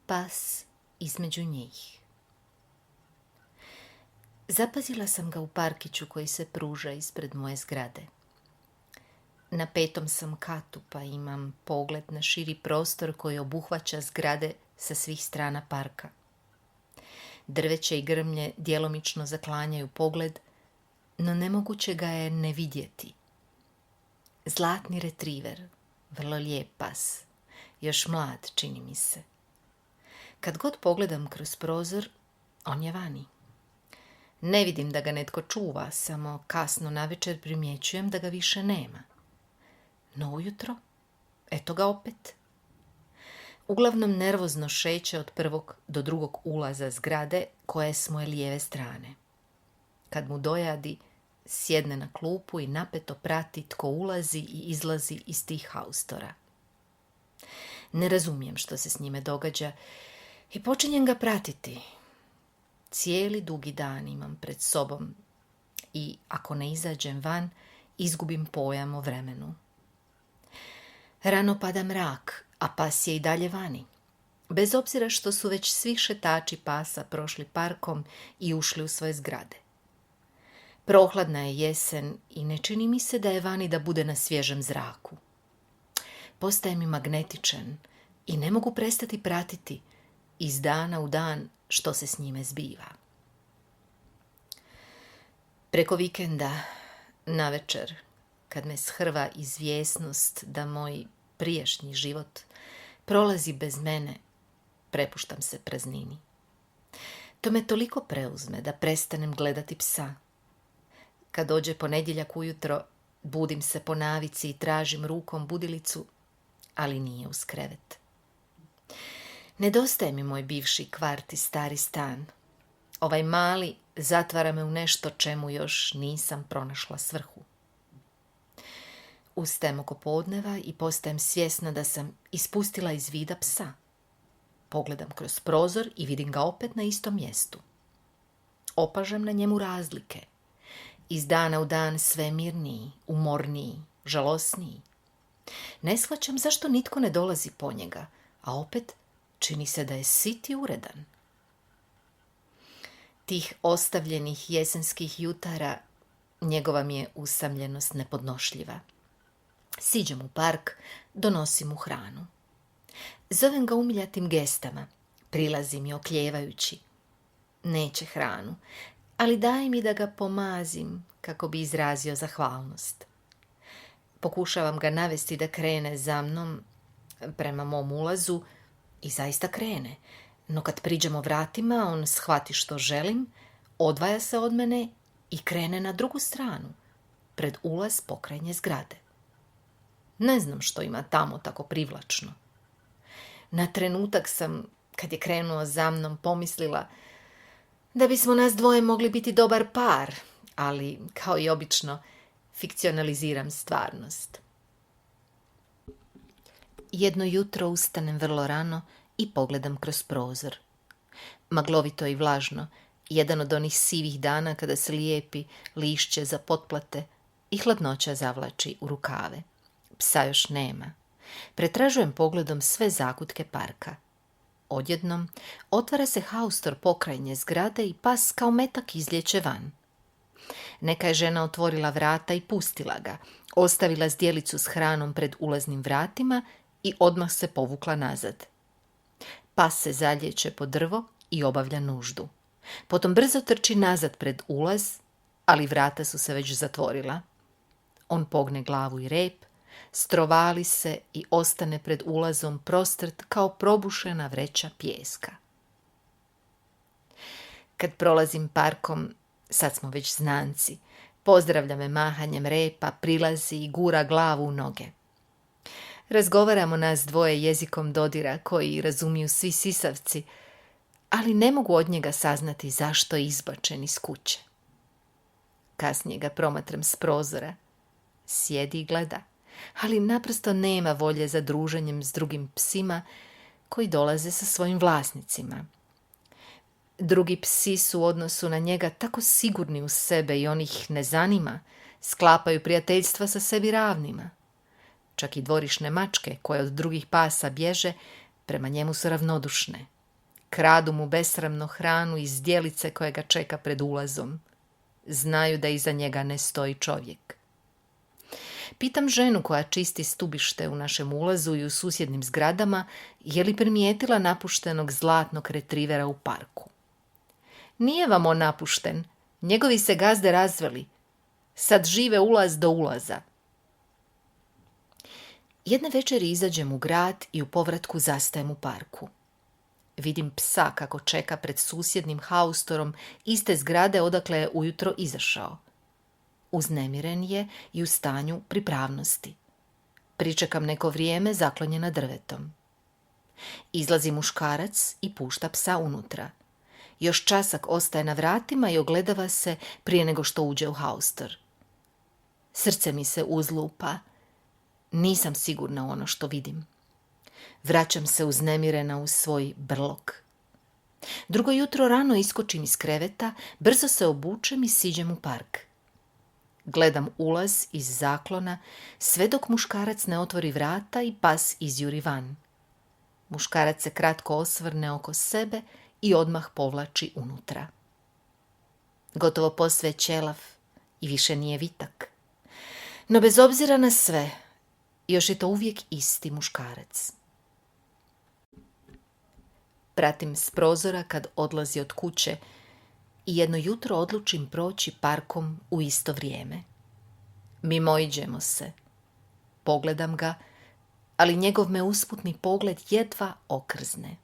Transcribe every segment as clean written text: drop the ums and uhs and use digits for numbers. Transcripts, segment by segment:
pas između njih. Zapazila sam ga u parkiću koji se pruža ispred moje zgrade. Na 5. sam katu, pa imam pogled na širi prostor koji obuhvaća zgrade sa svih strana parka. Drveće i grmlje djelomično zaklanjaju pogled, no nemoguće ga je ne vidjeti. Zlatni retriver, vrlo lijep pas, još mlad čini mi se. Kad god pogledam kroz prozor, on je vani. Ne vidim da ga netko čuva, samo kasno navečer primjećujem da ga više nema. No ujutro, eto ga opet. Uglavnom nervozno šeće od prvog do drugog ulaza zgrade koja je s moje lijeve strane. Kad mu dojadi, sjedne na klupu i napeto prati tko ulazi i izlazi iz tih haustora. Ne razumijem što se s njime događa i počinjem ga pratiti. Cijeli dugi dan imam pred sobom i ako ne izađem van, izgubim pojam o vremenu. Rano pada mrak, a pas je i dalje vani. Bez obzira što su već svi šetači pasa prošli parkom i ušli u svoje zgrade. Prohladna je jesen i ne čini mi se da je vani da bude na svježem zraku. Postaje mi magnetičan i ne mogu prestati pratiti iz dana u dan što se s njime zbiva. Preko vikenda, navečer, kad me shrva izvjesnost da moj prijašnji život prolazi bez mene, prepuštam se praznini. To me toliko preuzme da prestanem gledati psa. Kad dođe ponedjeljak ujutro, budim se po navici i tražim rukom budilicu, ali nije uz krevet. Nedostaje mi moj bivši kvart i stari stan. Ovaj mali zatvara me u nešto čemu još nisam pronašla svrhu. Ustajem oko podneva i postajem svjesna da sam ispustila iz vida psa. Pogledam kroz prozor i vidim ga opet na istom mjestu. Opažam na njemu razlike. Iz dana u dan sve mirniji, umorniji, žalosniji. Ne shvaćam zašto nitko ne dolazi po njega, a opet čini se da je sit i uredan. Tih ostavljenih jesenskih jutara njegova mi je usamljenost nepodnošljiva. Siđem u park, donosim mu hranu. Zovem ga umiljatim gestama, prilazim i okljevajući. Neće hranu, ali daje mi da ga pomazim kako bi izrazio zahvalnost. Pokušavam ga navesti da krene za mnom prema mom ulazu i zaista krene, no kad priđemo vratima on shvati što želim, odvaja se od mene i krene na drugu stranu, pred ulaz pokrajnje zgrade. Ne znam što ima tamo tako privlačno. Na trenutak sam, kad je krenuo za mnom, pomislila da bismo nas dvoje mogli biti dobar par, ali, kao i obično, fikcionaliziram stvarnost. Jedno jutro ustanem vrlo rano i pogledam kroz prozor. Maglovito i vlažno, jedan od onih sivih dana kada se lijepi lišće za potplate i hladnoća zavlači u rukave. Psa još nema. Pretražujem pogledom sve zakutke parka. Odjednom otvara se haustor pokrajnje zgrade i pas kao metak izlijeće van. Neka je žena otvorila vrata i pustila ga, ostavila zdjelicu s hranom pred ulaznim vratima i odmah se povukla nazad. Pas se zaljeće po drvo i obavlja nuždu. Potom brzo trči nazad pred ulaz, ali vrata su se već zatvorila. On pogne glavu i rep, strovali se i ostane pred ulazom prostrt kao probušena vreća pijeska. Kad prolazim parkom, sad smo već znanci, pozdravlja me mahanjem repa, prilazi i gura glavu u noge. Razgovaramo nas dvoje jezikom dodira koji razumiju svi sisavci, ali ne mogu od njega saznati zašto je izbačen iz kuće. Kasnije ga promatram s prozora. Sjedi i gleda, ali naprosto nema volje za druženjem s drugim psima koji dolaze sa svojim vlasnicima. Drugi psi su u odnosu na njega tako sigurni u sebe i on ih ne zanima, sklapaju prijateljstva sa sebi ravnima. Čak i dvorišne mačke koje od drugih pasa bježe, prema njemu su ravnodušne, Kradu mu besramno hranu iz zdjelice koja ga čeka pred ulazom. Znaju da iza njega ne stoji čovjek. Pitam ženu koja čisti stubište u našem ulazu i u susjednim zgradama, je li primijetila napuštenog zlatnog retrivera u parku. Nije vam on napušten, njegovi se gazde razveli. Sad žive ulaz do ulaza. Jedne večeri izađem u grad i u povratku zastajem u parku. Vidim psa kako čeka pred susjednim haustorom iste zgrade odakle je ujutro izašao. Uznemiren je i u stanju pripravnosti. Pričekam neko vrijeme zaklonjena drvetom. Izlazi muškarac i pušta psa unutra. Još časak ostaje na vratima i ogledava se prije nego što uđe u haustor. Srce mi se uzlupa. Nisam sigurna u ono što vidim. Vraćam se uznemirena u svoj brlog. Drugo jutro rano iskočim iz kreveta, brzo se obučem i siđem u park. Gledam ulaz iz zaklona, sve dok muškarac ne otvori vrata i pas izjuri van. Muškarac se kratko osvrne oko sebe i odmah povlači unutra. Gotovo posve ćelav i više nije vitak. No bez obzira na sve, još je to uvijek isti muškarac. Pratim s prozora kad odlazi od kuće i jedno jutro odlučim proći parkom u isto vrijeme. Mimoiđemo se. Pogledam ga, ali njegov me usputni pogled jedva okrzne.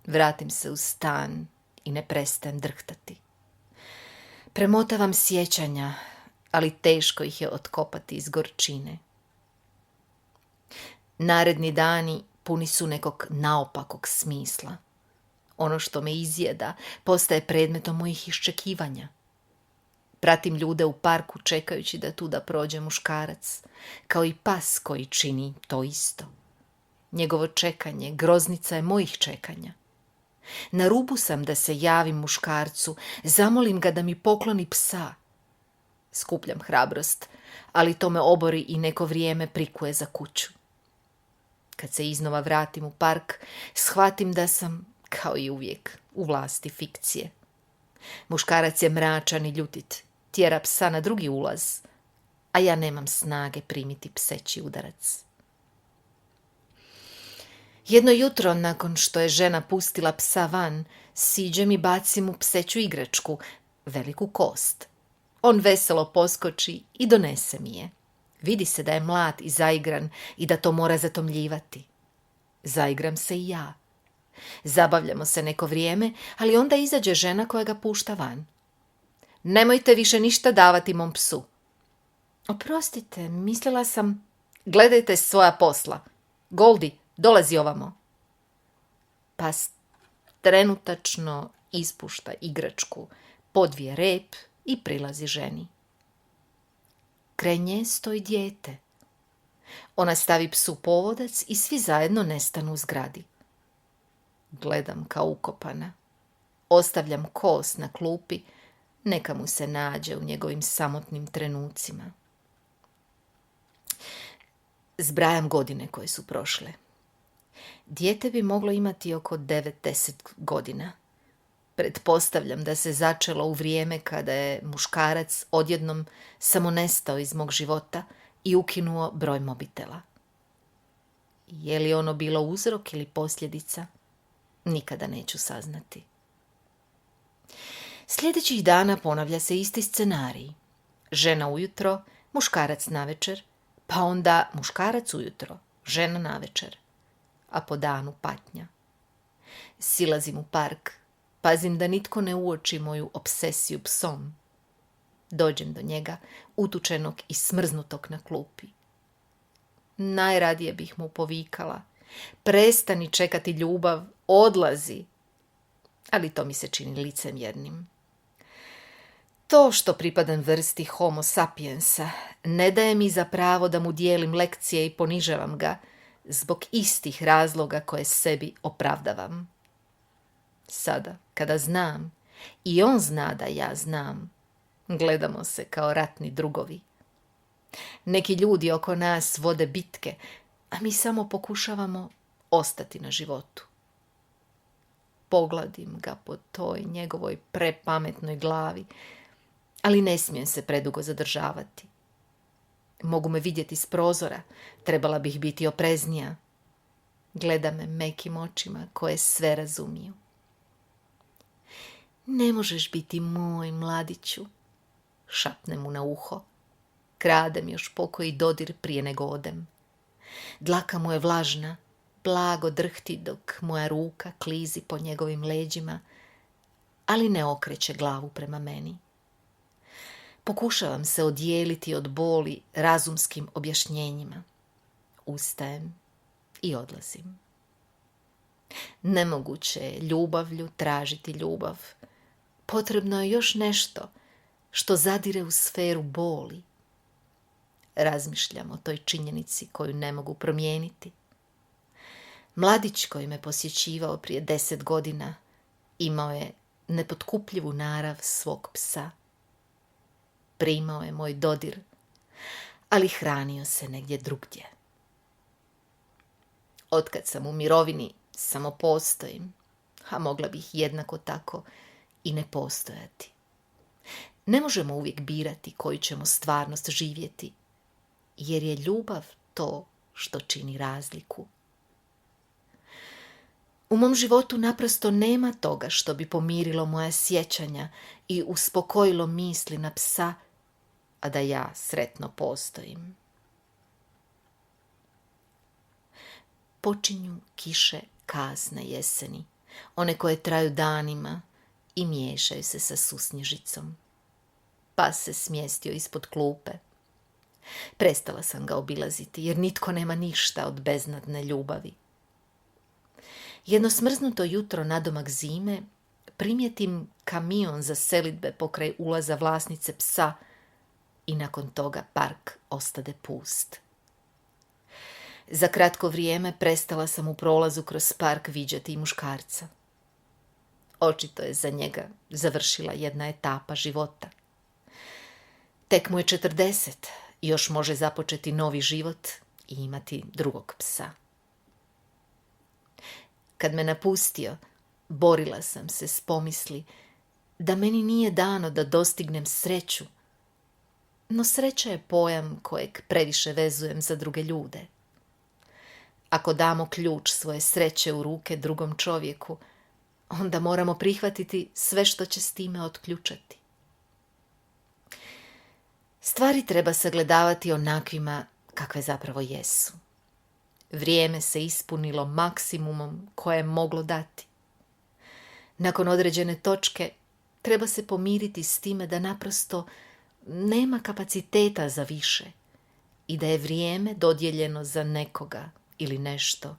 Vratim se u stan i ne prestajem drhtati. Premotavam sjećanja, ali teško ih je otkopati iz gorčine. Naredni dani puni su nekog naopakog smisla. Ono što me izjeda postaje predmetom mojih iščekivanja. Pratim ljude u parku čekajući da tuda prođe muškarac, kao i pas koji čini to isto. Njegovo čekanje groznica je mojih čekanja. Na rubu sam da se javim muškarcu, zamolim ga da mi pokloni psa. Skupljam hrabrost, ali to me obori i neko vrijeme prikuje za kuću. Kad se iznova vratim u park, shvatim da sam, kao i uvijek, u vlasti fikcije. Muškarac je mračan i ljutit, tjera psa na drugi ulaz, a ja nemam snage primiti pseći udarac. Jedno jutro, nakon što je žena pustila psa van, siđem i bacim mu pseću igračku, veliku kost. On veselo poskoči i donese mi je. Vidi se da je mlad i zaigran i da to mora zatomljivati. Zaigram se i ja. Zabavljamo se neko vrijeme, ali onda izađe žena koja ga pušta van. Nemojte više ništa davati mom psu. Oprostite, mislila sam... Gledajte svoja posla. Goldi, dolazi ovamo. Pas trenutačno ispušta igračku, podvije rep i prilazi ženi. Kraj nje stoji dijete. Ona stavi psu povodac i svi zajedno nestanu u zgradi. Gledam kao ukopana. Ostavljam kost na klupi, neka mu se nađe u njegovim samotnim trenucima. Zbrajam godine koje su prošle. Dijete bi moglo imati oko 9-10 godina. Pretpostavljam da se začelo u vrijeme kada je muškarac odjednom samo nestao iz mog života i ukinuo broj mobitela. Je li ono bilo uzrok ili posljedica? Nikada neću saznati. Sljedećih dana ponavlja se isti scenarij. Žena ujutro, muškarac navečer, pa onda muškarac ujutro, žena navečer, a po danu patnja. Silazim u park, pazim da nitko ne uoči moju obsesiju psom. Dođem do njega, utučenog i smrznutog na klupi. Najradije bih mu povikala: prestani čekati ljubav, odlazi. Ali to mi se čini licemjernim. To što pripadam vrsti homo sapiensa ne daje mi za pravo da mu dijelim lekcije i ponižavam ga zbog istih razloga koje sebi opravdavam. Sada, kada znam, i on zna da ja znam, gledamo se kao ratni drugovi. Neki ljudi oko nas vode bitke, a mi samo pokušavamo ostati na životu. pogladim ga po toj njegovoj prepametnoj glavi, ali ne smijem se predugo zadržavati. Mogu me vidjeti s prozora, trebala bih biti opreznija. Gleda me mekim očima koje sve razumiju. Ne možeš biti moj, mladiću, šapne mu na uho. Kradem još pokoji dodir prije nego odem. Dlaka mu je vlažna, blago drhti dok moja ruka klizi po njegovim leđima, ali ne okreće glavu prema meni. Pokušavam se odijeliti od boli razumskim objašnjenjima. Ustajem i odlazim. Nemoguće je ljubavlju tražiti ljubav. Potrebno je još nešto što zadire u sferu boli. Razmišljam o toj činjenici koju ne mogu promijeniti. Mladić koji me posjećivao prije 10 godina imao je nepotkupljivu narav svog psa. Primao je moj dodir, ali hranio se negdje drugdje. Otkad sam u mirovini, samo postojim, a mogla bih jednako tako i ne postojati. Ne možemo uvijek birati koju ćemo stvarnost živjeti, jer je ljubav to što čini razliku. U mom životu naprosto nema toga što bi pomirilo moja sjećanja i uspokojilo misli na psa, a da ja sretno postojim. Počinju kiše kasne jeseni, one koje traju danima i miješaju se sa susnježicom. Pas se smjestio ispod klupe. Prestala sam ga obilaziti, jer nitko nema ništa od beznadne ljubavi. Jedno smrznuto jutro nadomak zime primijetim kamion za selidbe pokraj ulaza vlasnice psa i nakon toga park ostade pust. Za kratko vrijeme prestala sam u prolazu kroz park viđati i muškarca. Očito je za njega završila jedna etapa života. Tek mu je 40, još može započeti novi život i imati drugog psa. Kad me napustio, borila sam se s pomisli da meni nije dano da dostignem sreću, no sreća je pojam kojeg previše vezujem za druge ljude. Ako damo ključ svoje sreće u ruke drugom čovjeku, onda moramo prihvatiti sve što će s time otključati. Stvari treba sagledavati onakvima kakve zapravo jesu. Vrijeme se ispunilo maksimumom koje je moglo dati. Nakon određene točke treba se pomiriti s time da naprosto nema kapaciteta za više i da je vrijeme dodijeljeno za nekoga ili nešto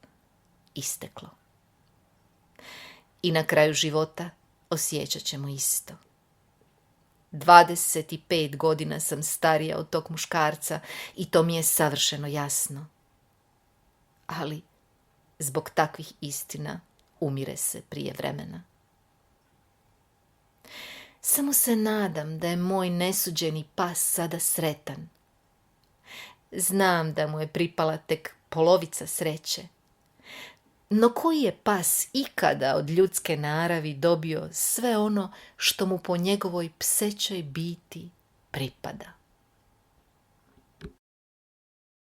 isteklo. I na kraju života osjećat ćemo isto. 25 godina sam starija od tog muškarca i to mi je savršeno jasno. Ali zbog takvih istina umire se prije vremena. Samo se nadam da je moj nesuđeni pas sada sretan. Znam da mu je pripala tek polovica sreće. No koji je pas ikada od ljudske naravi dobio sve ono što mu po njegovoj psećoj biti pripada?